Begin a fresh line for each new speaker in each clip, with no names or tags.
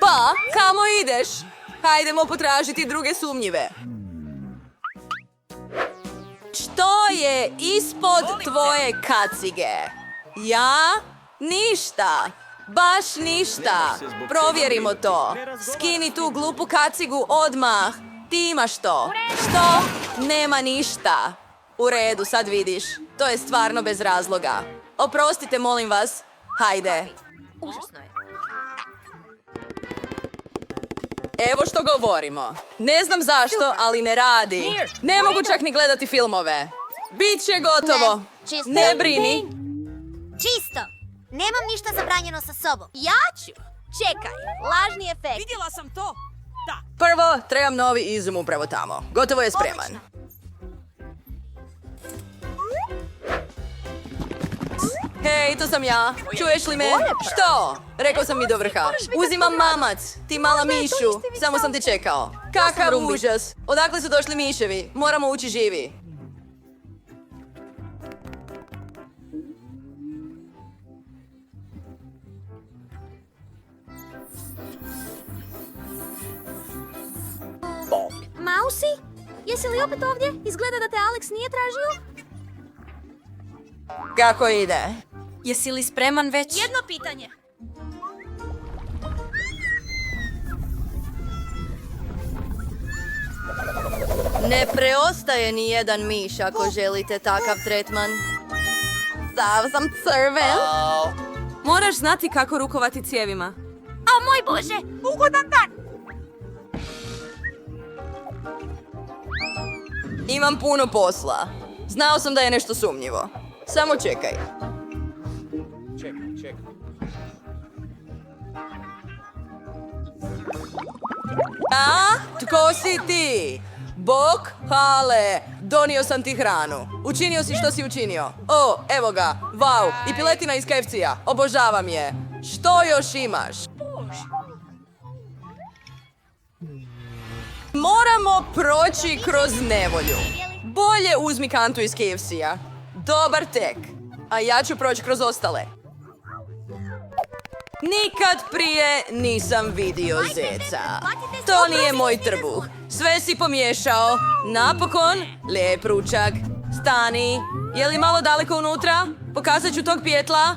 Pa, kamo ideš? Hajdemo potražiti druge sumnjive. Što je ispod tvoje kacige? Ja? Ništa. Baš ništa. Provjerimo to. Skini tu glupu kacigu odmah. Ti imaš to. Što? Nema ništa. U redu, sad vidiš. To je stvarno bez razloga. Oprostite, molim vas. Hajde.
Užasno je.
Evo što govorimo. Ne znam zašto, ali ne radi. Ne mogu čak ni gledati filmove. Biće gotovo.
Čisto.
Ne brini.
Čisto. Nemam ništa zabranjeno sa sobom. Ja ću. Čekaj, lažni efekt.
Vidjela sam to. Da.
Prvo, trebam novi izum upravo tamo. Gotovo je spreman. Hej, to sam ja. Čuješ li me? Što? Rekao sam mi do vrha. Uzimam mamac. Ti mala mišu. Samo sam te čekao. Kakav užas. Odakle su došli miševi? Moramo ući živi.
Mausi? Jesi li opet ovdje? Izgleda da te Alex nije tražio.
Kako ide?
Jesi li spreman već?
Jedno pitanje.
Ne preostaje ni jedan miš ako želite takav tretman. Sav sam crven.
Moraš znati kako rukovati cijevima.
O moj Bože, ugodan dan.
Imam puno posla. Znao sam da je nešto sumnjivo. Samo čekaj. A? Tko si ti? Bok, hale, donio sam ti hranu. Učinio si što si učinio. O, evo ga, vau, i piletina iz KFC-a. Obožavam je. Što još imaš? Moramo proći kroz nevolju. Bolje uzmi kantu iz KFC-a. Dobar tek. A ja ću proći kroz ostale. Nikad prije nisam vidio zeca. To nije moj trbuh. Sve si pomiješao. Napokon, lijep ručak. Stani. Je li malo daleko unutra? Pokazat ću tog pijetla.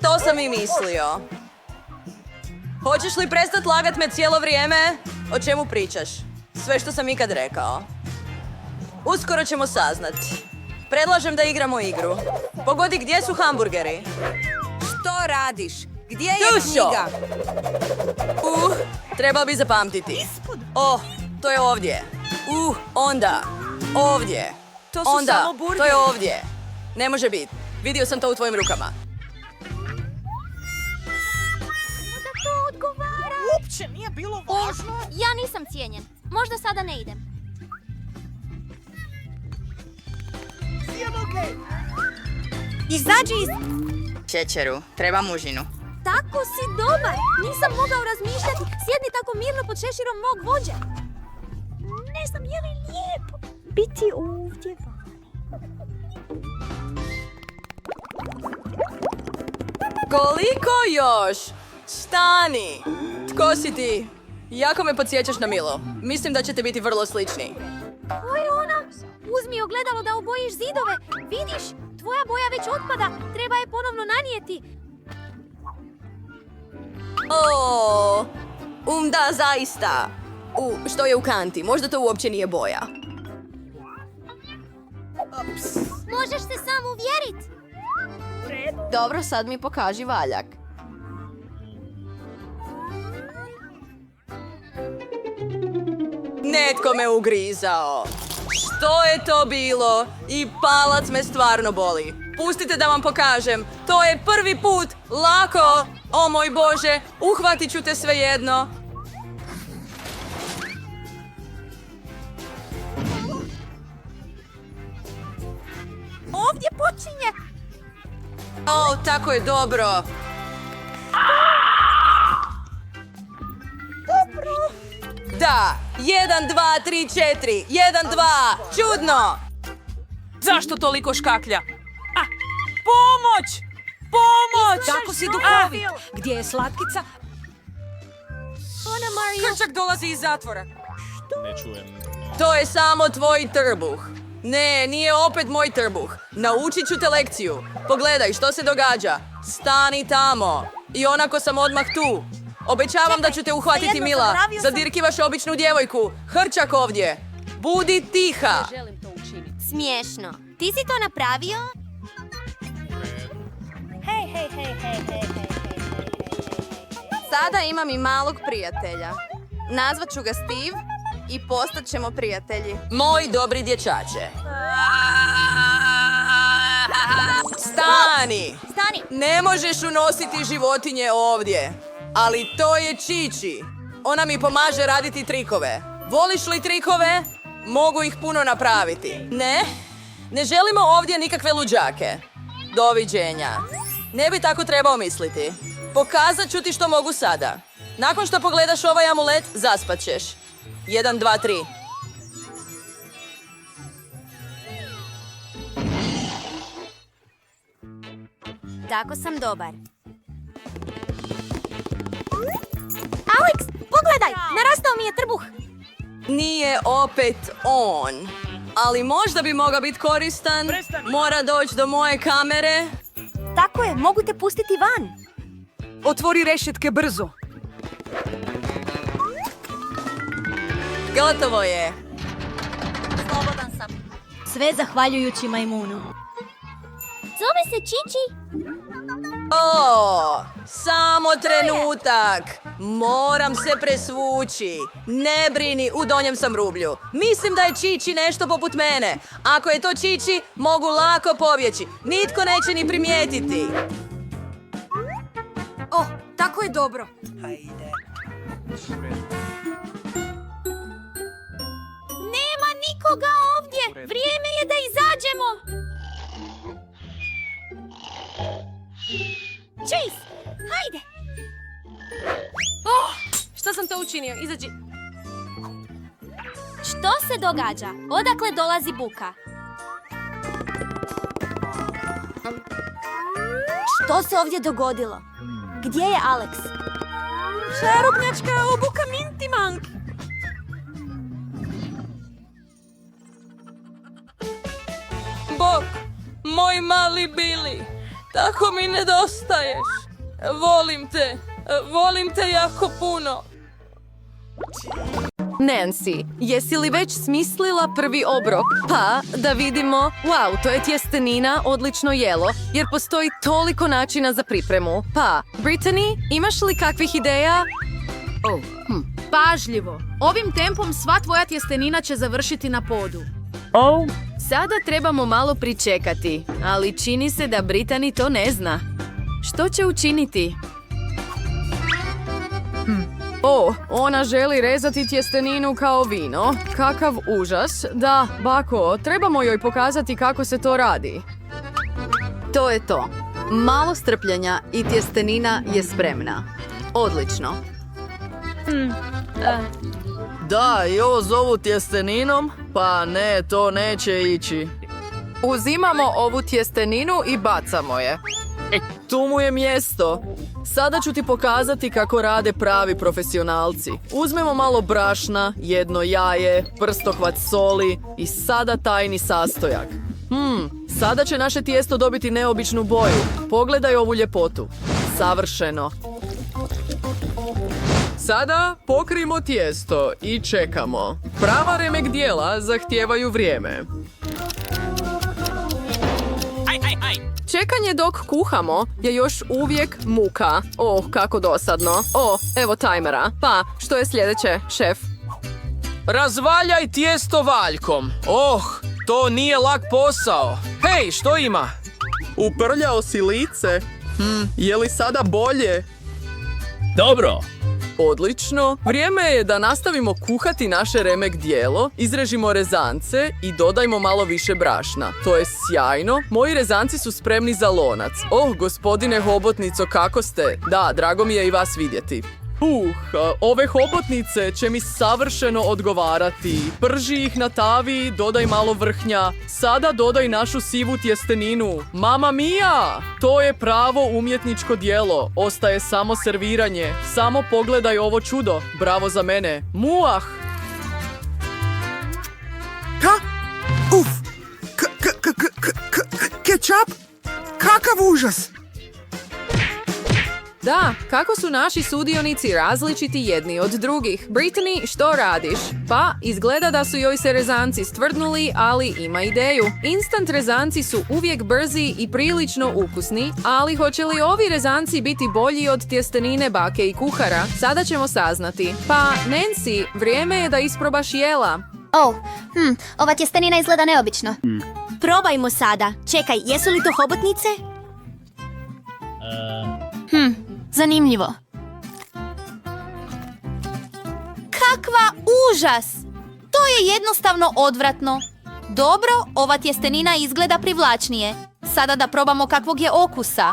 To sam i mislio. Hoćeš li prestat lagat me cijelo vrijeme? O čemu pričaš? Sve što sam ikad rekao. Uskoro ćemo saznati. Predlažem da igramo igru. Pogodi gdje su hamburgeri.
Što radiš? Gdje je
Dušo!
knjiga?
Treba bi zapamtiti. To je ovdje. Onda. Ovdje.
To su
Onda.
samo burgeri.
To je ovdje. Ne može biti. Vidio sam to u tvojim rukama.
Da to odgovara.
Uopće nije bilo važno.
Ja nisam cijenjen. Možda sada ne idem.
Izađi iz...
Šećeru, treba mužinu.
Tako si dobar. Nisam mogao razmišljati. Sjedni tako mirno pod šeširom mog vođa. Ne znam je li lijepo biti ovdje vani.
Koliko još? Stani! Tko si ti? Jako me podsjećaš na Milo. Mislim da ćete biti vrlo slični.
Ko je ona? Uzmi ogledalo da obojiš zidove. Vidiš? Tvoja boja već otpada. Treba je ponovno nanijeti.
Da, zaista. Što je u kanti? Možda to uopće nije boja.
Možeš se sam uvjerit.
Dobro, sad mi pokaži valjak. Netko me ugrizao. Što je to bilo? I palac me stvarno boli. Pustite da vam pokažem. To je prvi put. Lako. O moj Bože, uhvatit ću te svejedno.
Ovdje počinje.
Tako je dobro. Da, 1, 2, 3, 4. 1, 2. Čudno.
Zašto toliko škaklja? A, pomoć! Pomoć!
Kako si duhovit? Gdje je slatkica?
Ona, Mario.
Krčak dolazi iz zatvora.
Ne čujem.
To je samo tvoj trbuh. Ne, nije opet moj trbuh. Naučit ću te lekciju. Pogledaj što se događa. Stani tamo. I onako sam odmah tu. Obećavam da ću te uhvatiti,
svejedno,
Mila.
zaboravio sam.
Zadirkivaš običnu djevojku. Hrčak ovdje. Budi tiha.
Smiješno. Ti si to napravio?
Sada imam i malog prijatelja. Nazvat ću ga Steve i postat ćemo prijatelji. Moj dobri dječače. Stani!
Stani.
Ne možeš unositi životinje ovdje. Ali to je Čiči. Ona mi pomaže raditi trikove. Voliš li trikove? Mogu ih puno napraviti. Ne? Ne želimo ovdje nikakve luđake. Doviđenja. Ne bi tako trebao misliti. Pokazat ću ti što mogu sada. Nakon što pogledaš ovaj amulet, zaspat ćeš. 1, 2, 3.
Tako sam dobar. Alex, pogledaj! Narastao mi je trbuh.
Nije opet on. Ali možda bi mogao biti koristan. Mora doći do moje kamere.
Tako je, mogu te pustiti van.
Otvori rešetke brzo.
Gotovo je.
Slobodan sam. Sve zahvaljujući majmunu. Zove se Čiči.
O, samo trenutak. Moram se presvući. Ne brini, u donjem sam rublju. Mislim da je Čiči nešto poput mene. Ako je to Čiči, mogu lako pobjeći. Nitko neće ni primijetiti.
O, tako je dobro.
Nema nikoga ovdje. Vrijeme je da izađemo. Chase, hajde.
Što sam to učinio? Izađi.
Što se događa? Odakle dolazi buka? Što se ovdje dogodilo? Gdje je Alex?
Čarobnjačka obuka Minty Monkey.
Bog, moj mali Billy, tako mi nedostaješ. Volim te jako puno.
Nancy, jesi li već smislila prvi obrok? Pa, da vidimo. Wow, to je tjestenina, odlično jelo, jer postoji toliko načina za pripremu. Pa, Brittany, imaš li kakvih ideja?
Pažljivo. Ovim tempom sva tvoja tjestenina će završiti na podu.
Sada trebamo malo pričekati, ali čini se da Brittany to ne zna. Što će učiniti? O, ona želi rezati tjesteninu kao vino. Kakav užas. Da, bako, trebamo joj pokazati kako se to radi. To je to. Malo strpljenja i tjestenina je spremna. Odlično.
Da, i ovo zovu tjesteninom? Pa ne, to neće ići.
Uzimamo ovu tjesteninu i bacamo je.
Tu mu je mjesto. Sada ću ti pokazati kako rade pravi profesionalci. Uzmemo malo brašna, jedno jaje, prstohvat soli i sada tajni sastojak. Sada će naše tijesto dobiti neobičnu boju. Pogledaj ovu ljepotu. Savršeno.
Sada pokrijmo tijesto i čekamo. Prava remek dijela zahtijevaju vrijeme.
Čekanje dok kuhamo je još uvijek muka. Kako dosadno. Evo tajmera. Pa, što je sljedeće, šef?
Razvaljaj tijesto valjkom. To nije lak posao. Hej, što ima?
Uprljao si lice. Je li sada bolje?
Dobro.
Odlično. Vrijeme je da nastavimo kuhati naše remek dijelo, izrežimo rezance i dodajmo malo više brašna. To je sjajno. Moji rezanci su spremni za lonac. Gospodine hobotnico, kako ste? Da, drago mi je i vas vidjeti. Ove hobotnice će mi savršeno odgovarati. Prži ih na tavi, dodaj malo vrhnja. Sada dodaj našu sivu tjesteninu. Mama mia! To je pravo umjetničko djelo. Ostaje samo serviranje. Samo pogledaj ovo čudo. Bravo za mene. Muah!
Uf! Kečap? Kakav užas!
Da, kako su naši sudionici različiti jedni od drugih. Brittany, što radiš? Pa, izgleda da su joj se rezanci stvrdnuli, ali ima ideju. Instant rezanci su uvijek brzi i prilično ukusni, ali hoće li ovi rezanci biti bolji od tjestenine bake i kuhara? Sada ćemo saznati. Pa, Nancy, vrijeme je da isprobaš jela.
Ova tjestenina izgleda neobično. Probajmo sada. Čekaj, jesu li to hobotnice? Zanimljivo. Kakva užas! To je jednostavno odvratno. Dobro, ova tjestenina izgleda privlačnije. Sada da probamo kakvog je okusa.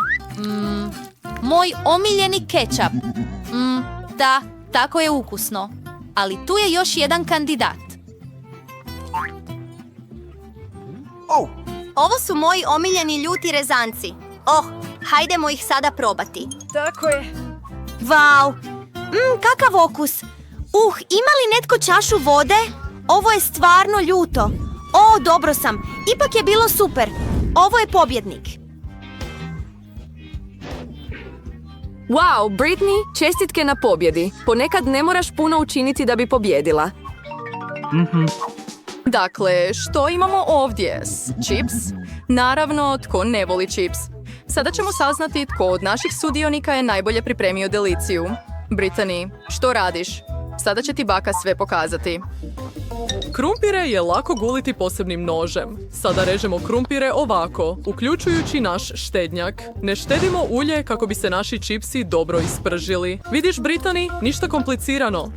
Moj omiljeni kečap. Da, tako je ukusno. Ali tu je još jedan kandidat. Ovo su moji omiljeni ljuti rezanci. Hajdemo ih sada probati.
Tako je.
Vau! Kakav okus! Ima li netko čašu vode? Ovo je stvarno ljuto. Dobro sam. Ipak je bilo super. Ovo je pobjednik.
Wow, Brittany, čestitke na pobjedi. Ponekad ne moraš puno učiniti da bi pobjedila. Dakle, što imamo ovdje? Čips? Naravno, tko ne voli čips. Sada ćemo saznati tko od naših sudionika je najbolje pripremio deliciju. Brittany, što radiš? Sada će ti baka sve pokazati.
Krumpire je lako guliti posebnim nožem. Sada režemo krumpire ovako, uključujući naš štednjak. Ne štedimo ulje kako bi se naši čipsi dobro ispržili. Vidiš, Brittany, ništa komplicirano.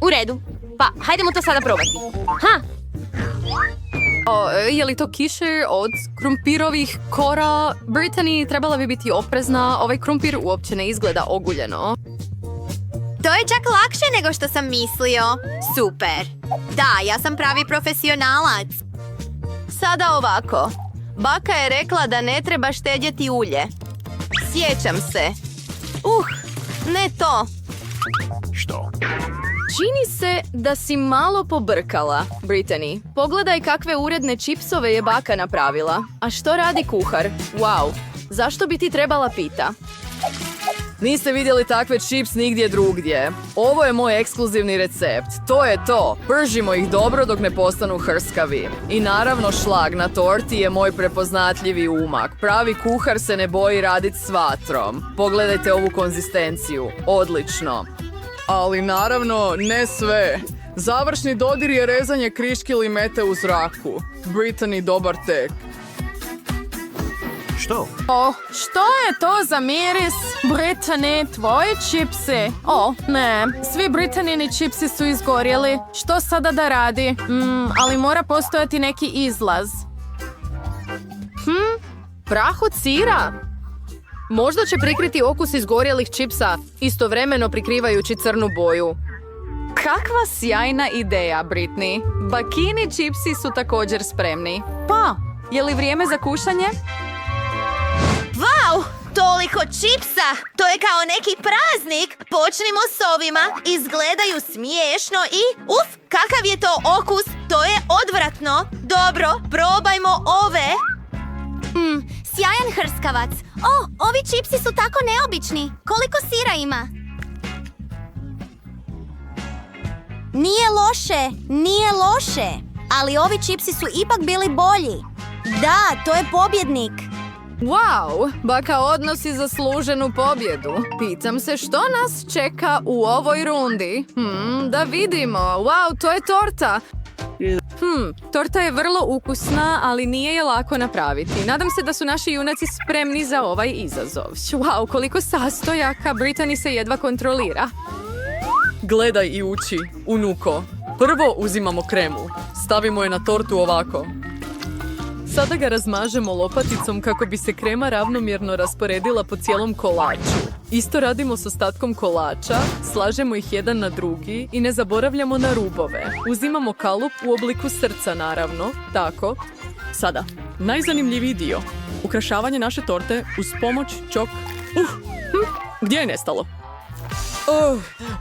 U redu. Pa, hajdemo to sada probati.
Je li to kišer od krumpirovih kora? Brittany, trebala bi biti oprezna. Ovaj krumpir uopće ne izgleda oguljeno.
To je čak lakše nego što sam mislio. Super. Da, ja sam pravi profesionalac. Sada ovako. Baka je rekla da ne treba štedjeti ulje. Sjećam se. Ne to.
Čini se da si malo pobrkala, Brittany. Pogledaj kakve uredne čipsove je baka napravila. A što radi kuhar? Wow, zašto bi ti trebala pita?
Niste vidjeli takve čips nigdje drugdje. Ovo je moj ekskluzivni recept. To je to. Pržimo ih dobro dok ne postanu hrskavi. I naravno šlag na torti je moj prepoznatljivi umak. Pravi kuhar se ne boji raditi s vatrom. Pogledajte ovu konzistenciju. Odlično. Ali naravno, ne sve. Završni dodir je rezanje kriški ili mete u zraku. Brittany, dobar tek.
Što je to za miris? Brittany, tvoje čipsi. Ne, svi Brittanyni čipsi su izgorjeli. Što sada da radi? Ali mora postojati neki izlaz.
Prah od sira? Možda će prikriti okus izgorjelih čipsa, istovremeno prikrivajući crnu boju. Kakva sjajna ideja, Brittany. Bakini čipsi su također spremni. Pa, je li vrijeme za kušanje?
Vau! Toliko čipsa! To je kao neki praznik! Počnimo s ovima. Izgledaju smiješno i... kakav je to okus! To je odvratno! Dobro, probajmo ove! Sjajan hrskavac! Ovi čipsi su tako neobični! Koliko sira ima? Nije loše! Ali ovi čipsi su ipak bili bolji! Da, to je pobjednik!
Wow, baka odnosi zasluženu pobjedu. Pitam se što nas čeka u ovoj rundi. Da vidimo. Wow, to je torta. Torta je vrlo ukusna, ali nije je lako napraviti. Nadam se da su naši junaci spremni za ovaj izazov. Wow, koliko sastojaka, Brittany se jedva kontrolira.
Gledaj i uči, unuko. Prvo uzimamo kremu. Stavimo je na tortu ovako. Sada ga razmažemo lopaticom kako bi se krema ravnomjerno rasporedila po cijelom kolaču. Isto radimo s ostatkom kolača, slažemo ih jedan na drugi i ne zaboravljamo na rubove. Uzimamo kalup u obliku srca naravno, tako. Sada, najzanimljiviji dio. Ukrašavanje naše torte uz pomoć Gdje je nestalo?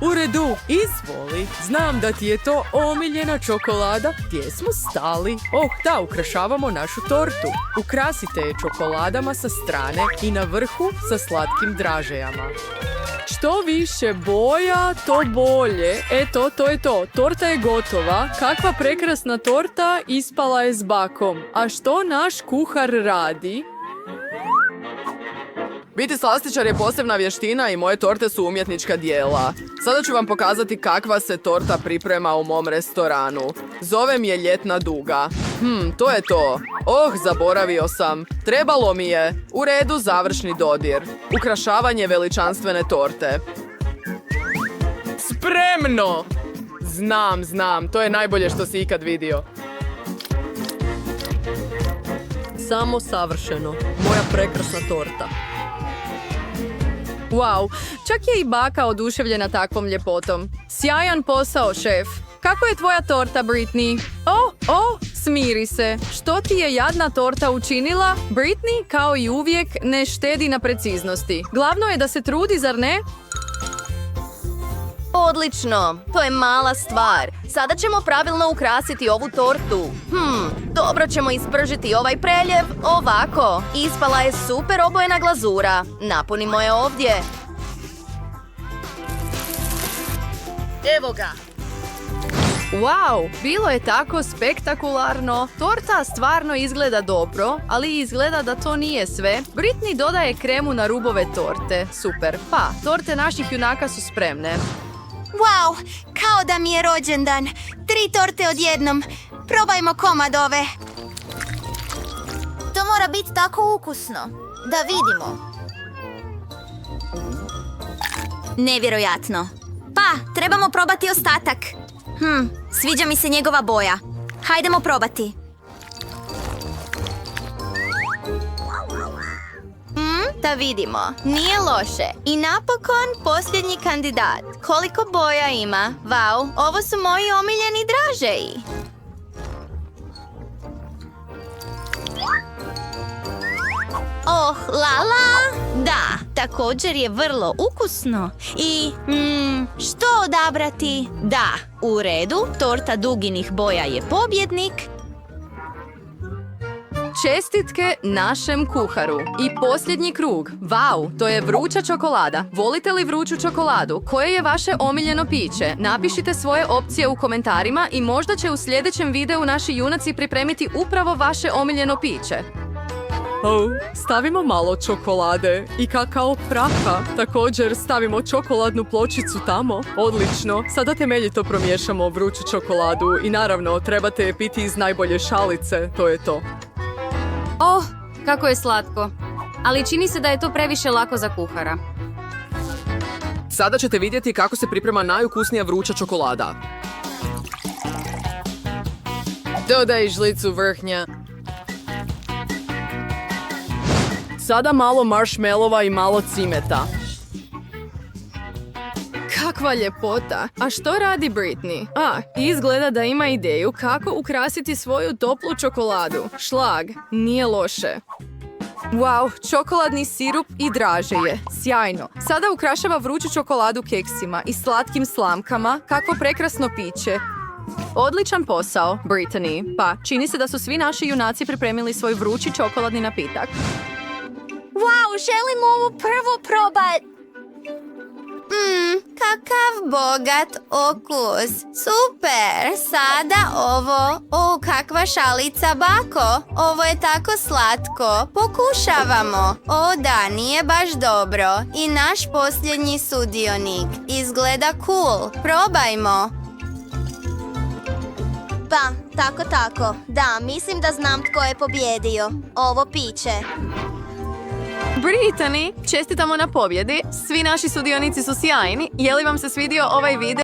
U redu, izvoli. Znam da ti je to omiljena čokolada. Gdje smo stali? Da, ukrašavamo našu tortu. Ukrasite je čokoladama sa strane i na vrhu sa slatkim dražejama. Što više boja, to bolje. Eto, to je to. Torta je gotova. Kakva prekrasna torta, ispala je s bakom. A što naš kuhar radi? Biti slastičar je posebna vještina i moje torte su umjetnička dijela. Sada ću vam pokazati kakva se torta priprema u mom restoranu. Zovem je ljetna duga. To je to. Zaboravio sam. Trebalo mi je. U redu, završni dodir. Ukrašavanje veličanstvene torte. Spremno! Znam. To je najbolje što si ikad vidio. Samo savršeno. Moja prekrasna torta. Wow, čak je i baka oduševljena takvom ljepotom. Sjajan posao, šef. Kako je tvoja torta, Britney? Smiri se. Što ti je jadna torta učinila? Britney, kao i uvijek, ne štedi na preciznosti. Glavno je da se trudi, zar ne?
Odlično, to je mala stvar. Sada ćemo pravilno ukrasiti ovu tortu. Dobro ćemo ispržiti ovaj preljev ovako. Ispala je super obojena glazura. Napunimo je ovdje. Evo ga.
Wow, bilo je tako spektakularno. Torta stvarno izgleda dobro, ali izgleda da to nije sve. Britney dodaje kremu na rubove torte. Super. Pa, torte naših junaka su spremne.
Wow, kao da mi je rođendan. 3 torte odjednom. Probajmo komad ove. To mora biti tako ukusno. Da vidimo. Nevjerojatno. Pa, trebamo probati ostatak. Sviđa mi se njegova boja. Hajdemo probati. Da vidimo. Nije loše. I napokon posljednji kandidat. Koliko boja ima? Wow, ovo su moji omiljeni dražeji. Lala! Da, također je vrlo ukusno. I, što odabrati? Da, u redu, torta duginih boja je pobjednik.
Čestitke našem kuharu. I posljednji krug. Wow, to je vruća čokolada. Volite li vruću čokoladu? Koje je vaše omiljeno piće? Napišite svoje opcije u komentarima i možda će u sljedećem videu naši junaci pripremiti upravo vaše omiljeno piće.
Stavimo malo čokolade i kakao praha. Također stavimo čokoladnu pločicu tamo. Odlično. Sada temeljito promiješamo vruću čokoladu i naravno trebate je piti iz najbolje šalice. To je to.
Kako je slatko. Ali čini se da je to previše lako za kuhara.
Sada ćete vidjeti kako se priprema najukusnija vruća čokolada.
Dodaj žlicu vrhnja. Sada malo marshmallova i malo cimeta. Kakva ljepota. A što radi Britney? Izgleda da ima ideju kako ukrasiti svoju toplu čokoladu. Šlag. Nije loše. Wow, čokoladni sirup i dražeje. Sjajno. Sada ukrašava vruću čokoladu keksima i slatkim slamkama. Kakvo prekrasno piće. Odličan posao, Britney. Pa, čini se da su svi naši junaci pripremili svoj vrući čokoladni napitak.
Wow, želim ovu prvo probat. Kakav bogat okus. Super, sada ovo. Kakva šalica, bako. Ovo je tako slatko. Pokušavamo. Da, nije baš dobro. I naš posljednji sudionik. Izgleda cool. Probajmo. Pa, tako. Da, mislim da znam tko je pobjedio. Ovo piće.
Britney, čestitamo na pobjedi. Svi naši sudionici su sjajni. Je li vam se svidio ovaj video?